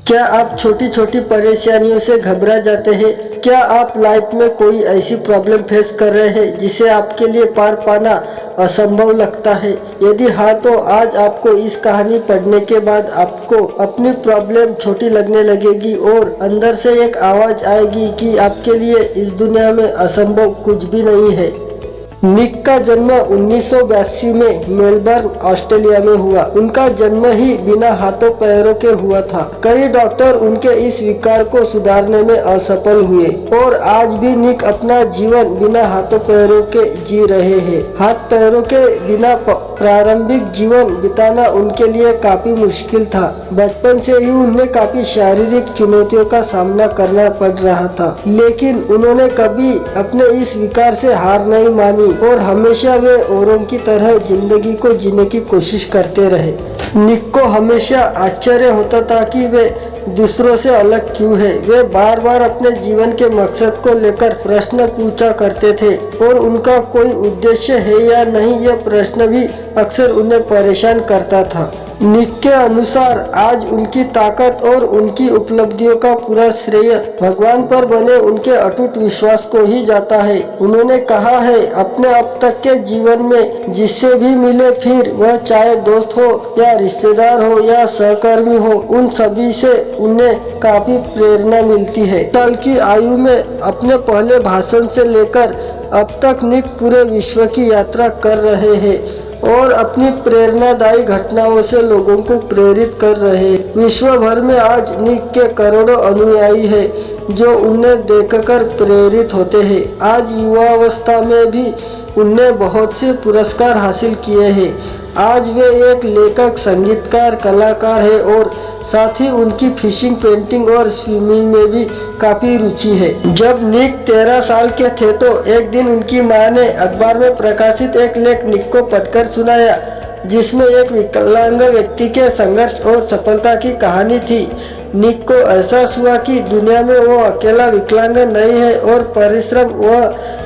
क्या आप छोटी छोटी परेशानियों से घबरा जाते हैं? क्या आप लाइफ में कोई ऐसी प्रॉब्लम फेस कर रहे हैं जिसे आपके लिए पार पाना असंभव लगता है? यदि हाँ, तो आज आपको इस कहानी पढ़ने के बाद आपको अपनी प्रॉब्लम छोटी लगने लगेगी और अंदर से एक आवाज़ आएगी कि आपके लिए इस दुनिया में असंभव कुछ भी नहीं है। निक का जन्म 1982 में मेलबर्न, ऑस्ट्रेलिया में हुआ। उनका जन्म ही बिना हाथों पैरों के हुआ था। कई डॉक्टर उनके इस विकार को सुधारने में असफल हुए और आज भी निक अपना जीवन बिना हाथों पैरों के जी रहे हैं। हाथ पैरों के बिना प्रारंभिक जीवन बिताना उनके लिए काफी मुश्किल था। बचपन से ही उन्हें काफी शारीरिक चुनौतियों का सामना करना पड़ रहा था, लेकिन उन्होंने कभी अपने इस विकार से हार नहीं मानी और हमेशा वे औरों की तरह जिंदगी को जीने की कोशिश करते रहे। निक को हमेशा आश्चर्य होता था कि वे दूसरों से अलग क्यों है। वे बार बार अपने जीवन के मकसद को लेकर प्रश्न पूछा करते थे और उनका कोई उद्देश्य है या नहीं, यह प्रश्न भी अक्सर उन्हें परेशान करता था। निक के अनुसार आज उनकी ताकत और उनकी उपलब्धियों का पूरा श्रेय भगवान पर बने उनके अटूट विश्वास को ही जाता है। उन्होंने कहा है, अपने अब तक के जीवन में जिससे भी मिले, फिर वह चाहे दोस्त हो या रिश्तेदार हो या सहकर्मी हो, उन सभी से उन्हें काफी प्रेरणा मिलती है। साल की आयु में अपने पहले भाषण से लेकर अब तक निक पूरे विश्व की यात्रा कर रहे हैं और अपनी प्रेरणादायी घटनाओं से लोगों को प्रेरित कर रहे हैं। विश्व भर में आज निक के करोड़ों अनुयायी हैं जो उन्हें देखकर प्रेरित होते हैं। आज युवावस्था में भी उन्होंने बहुत से पुरस्कार हासिल किए हैं। आज वे एक लेखक, संगीतकार, कलाकार है और साथ ही उनकी फिशिंग, पेंटिंग और स्विमिंग में भी काफी रुचि है। जब निक 13 साल के थे तो एक दिन उनकी मां ने अखबार में प्रकाशित एक लेख निक को पढ़कर सुनाया, जिसमें एक विकलांग व्यक्ति के संघर्ष और सफलता की कहानी थी। निक को एहसास हुआ कि दुनिया में वो अकेला विकलांग नहीं है और परिश्रम व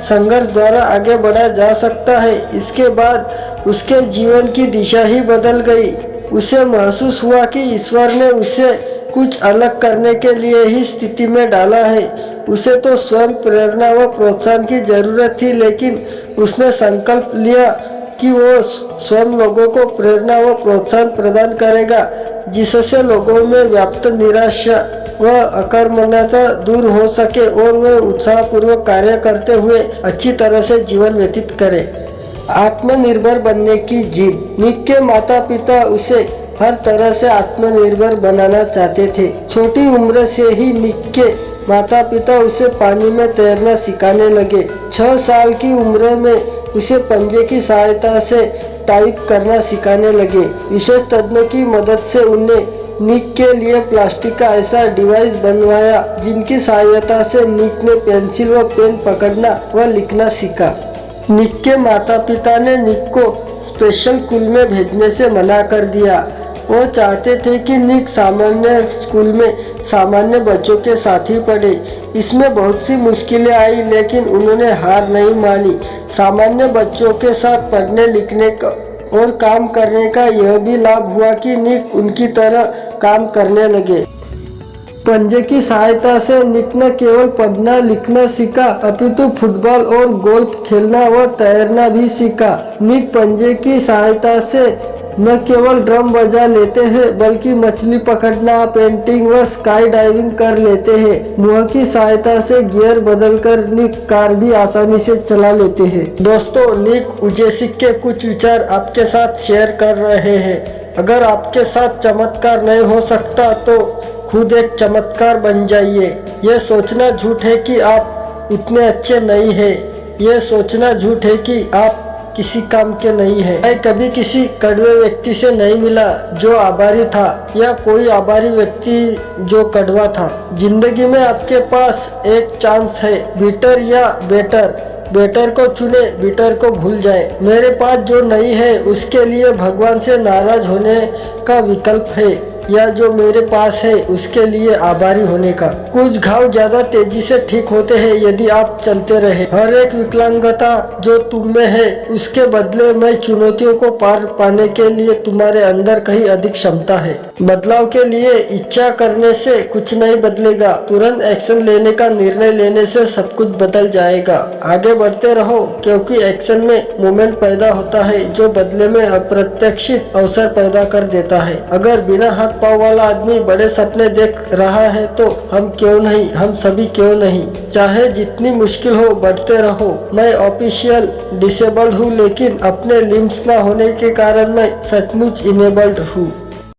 संघर्ष द्वारा आगे बढ़ा जा सकता है। इसके बाद उसके जीवन की दिशा ही बदल गई। उसे महसूस हुआ कि ईश्वर ने उसे कुछ अलग करने के लिए ही स्थिति में डाला है। उसे तो स्वयं प्रेरणा व प्रोत्साहन की जरूरत थी, लेकिन उसने संकल्प लिया कि वो स्वयं लोगों को प्रेरणा व प्रोत्साहन प्रदान करेगा, जिससे लोगों में व्याप्त निराशा व अकर्मण्यता दूर हो सके और वे उत्साहपूर्वक कार्य करते हुए अच्छी तरह से जीवन व्यतीत करें। आत्मनिर्भर बनने की जिद। निक के माता पिता उसे हर तरह से आत्मनिर्भर बनाना चाहते थे। छोटी उम्र से ही निक के माता पिता उसे पानी में तैरना सिखाने लगे। 6 साल की उम्र में उसे पंजे की सहायता से टाइप करना सिखाने लगे। विशेष तज्ञों की मदद से उन्हें निक के लिए प्लास्टिक का ऐसा डिवाइस बनवाया जिनकी सहायता से निक ने पेंसिल व पेन पकड़ना व लिखना सीखा। निक के माता पिता ने निक को स्पेशल स्कूल में भेजने से मना कर दिया। वो चाहते थे कि निक सामान्य स्कूल में सामान्य बच्चों के साथ ही पढ़े। इसमें बहुत सी मुश्किलें आई, लेकिन उन्होंने हार नहीं मानी। सामान्य बच्चों के साथ पढ़ने लिखने का और काम करने का यह भी लाभ हुआ कि निक उनकी तरह काम करने लगे। पंजे की सहायता से निक न केवल पढ़ना लिखना सीखा, अपितु फुटबॉल और गोल्फ खेलना व तैरना भी सीखा। निक पंजे की सहायता से न केवल ड्रम बजा लेते हैं, बल्कि मछली पकड़ना, पेंटिंग व स्काई डाइविंग कर लेते हैं। मुंह की सहायता से गियर बदलकर निक कार भी आसानी से चला लेते हैं। दोस्तों, निक उजेसिक के कुछ विचार आपके साथ शेयर कर रहे हैं। अगर आपके साथ चमत्कार नहीं हो सकता तो खुद एक चमत्कार बन जाइए। यह सोचना झूठ है कि आप उतने अच्छे नहीं हैं। यह सोचना झूठ है कि आप किसी काम के नहीं है। मैं कभी किसी कड़वे व्यक्ति से नहीं मिला जो आभारी था, या कोई आभारी व्यक्ति जो कड़वा था। जिंदगी में आपके पास एक चांस है, बिटर या बेटर। बेटर को चुने, बिटर को भूल जाए। मेरे पास जो नहीं है उसके लिए भगवान से नाराज होने का विकल्प है। या जो मेरे पास है उसके लिए आभारी होने का। कुछ घाव ज्यादा तेजी से ठीक होते हैं यदि आप चलते रहे। हर एक विकलांगता जो तुम में है उसके बदले में चुनौतियों को पार पाने के लिए तुम्हारे अंदर कहीं अधिक क्षमता है। बदलाव के लिए इच्छा करने से कुछ नहीं बदलेगा, तुरंत एक्शन लेने का निर्णय लेने से सब कुछ बदल जाएगा। आगे बढ़ते रहो क्योंकि एक्शन में मोमेंट पैदा होता है जो बदले में अप्रत्याशित अवसर पैदा कर देता है। अगर बिना हाथ पाँव वाला आदमी बड़े सपने देख रहा है तो हम क्यों नहीं, हम सभी क्यों नहीं। चाहे जितनी मुश्किल हो बढ़ते रहो। मैं ऑफिशियल डिसेबल्ड हूँ लेकिन अपने लिम्स ना होने के कारण मैं सचमुच इनेबल्ड हूँ।